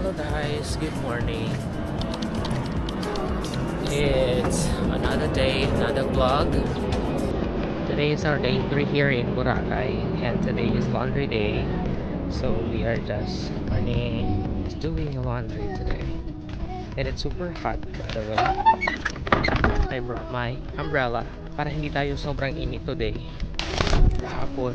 Hello guys, good morning. It's another day, another vlog. Today is our day 3 here in Boracay and today is laundry day. So we are just doing laundry today. And it's super hot by the way. I brought my umbrella para hindi tayo sobrang init today. Kahapon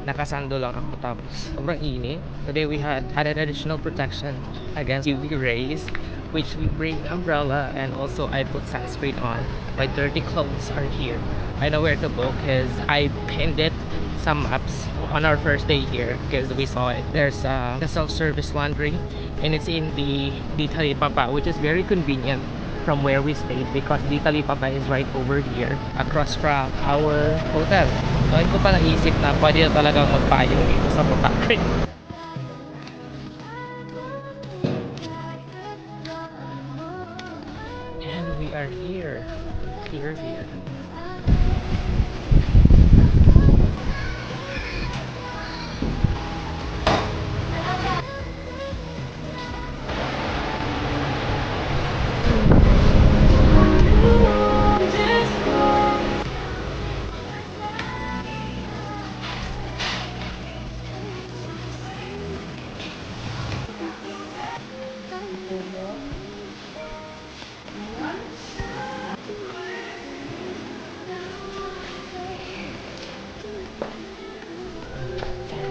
nakasando lang ako tapos sobrang init. Today we had an additional protection against UV rays, which we bring umbrella, and also I put sunscreen on. My dirty clothes are here. I know where to go because I pinned it some maps on our first day here because we saw it. There's a self-service laundry and it's in the Talipapa, which is very convenient from where we stayed because the Talipapa is right over here across from our hotel. Ngayon ko pa naisip na pwede na talagang magpayong dito sa Boracay. And we are here. Here.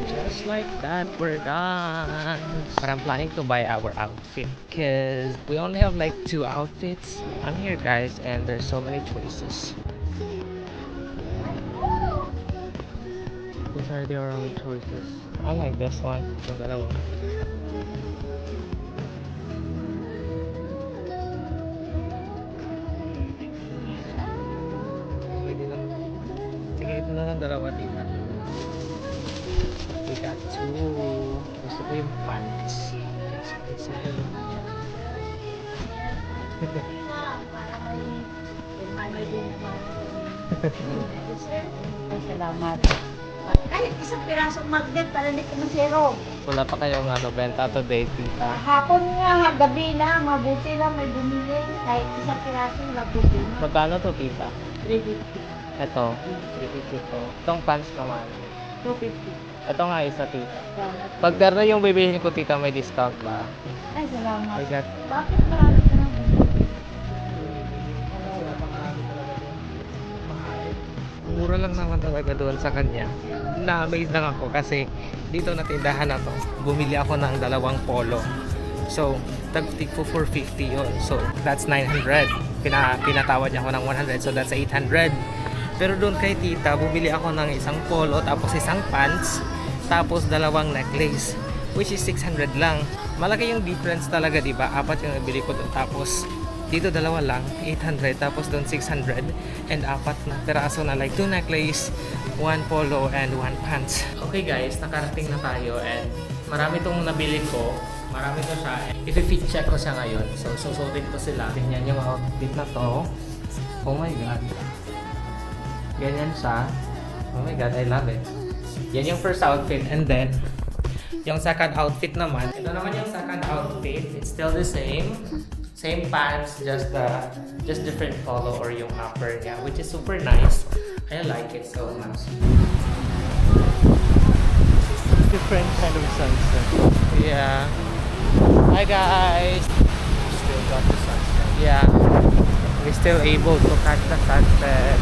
Just like that, we're done. But I'm planning to buy our outfit because we only have like 2 outfits. I'm here guys and there's so many choices. These are their own choices. I like this one. Yung dalawa. Sige, ito na lang dalawa tita. We got 2. Gusto ko yung pants. Salamat. Ay, isang pirasong magnet para hindi ko masiro. Wala pa kayong benta today tita. Hapon nga, gabi na, mabuti lang may bumili. Kahit isang pirasong mabuti na. Magkano to tita? 350. Ito, 350 to. Itong pants naman. 250. Ito nga isa tita. Pag na yung bibilihin ko tita, may discount ba? Ay, salamat. I got Bakit marami ka naman? mura lang naman talaga doon sa kanya. Na-amaze lang ako kasi dito na tindahan na to, bumili ako ng 2 polo. So, tag-tig ko 450 yun. So, that's 900. Pinatawad niya ako ng 100. So, that's 800. Pero doon kay tita, bumili ako ng isang polo, tapos isang pants, tapos 2 necklace, which is 600 lang. Malaki yung difference talaga, di ba? 4 yung nabili ko doon. Tapos, dito 2 lang, 800, tapos doon 600, and 4 na peraso na, like 2 necklace, 1 polo, and 1 pants. Okay guys, nakarating na tayo, and marami tong nabili ko. Marami to siya. I-fit check ko siya ngayon. So, susutin ko sila. Tingnan yung outfit na to. Oh my god. Ganyan siya. Oh my god, I love it. Yan yung first outfit, and then yung second outfit naman. Ito naman yung second outfit. It's still the same. Same pants, just different color or yung upper niya, which is super nice. I like it so much. Different kind of sunset. Yeah. Hi guys. Still got the sunset. Yeah. We're still able to catch the sunset.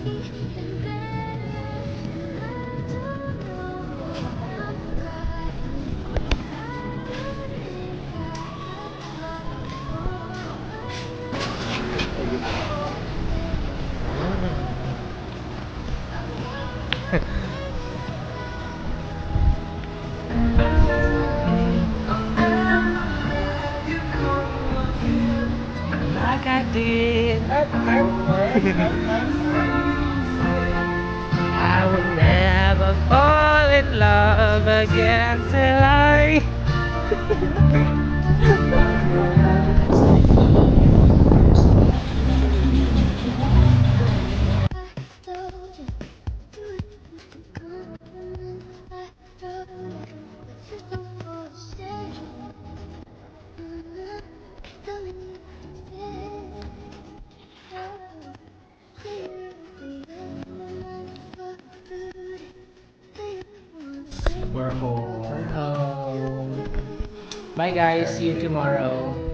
Like I did. I will never fall in love again till I. We're home. Bye guys, see you tomorrow.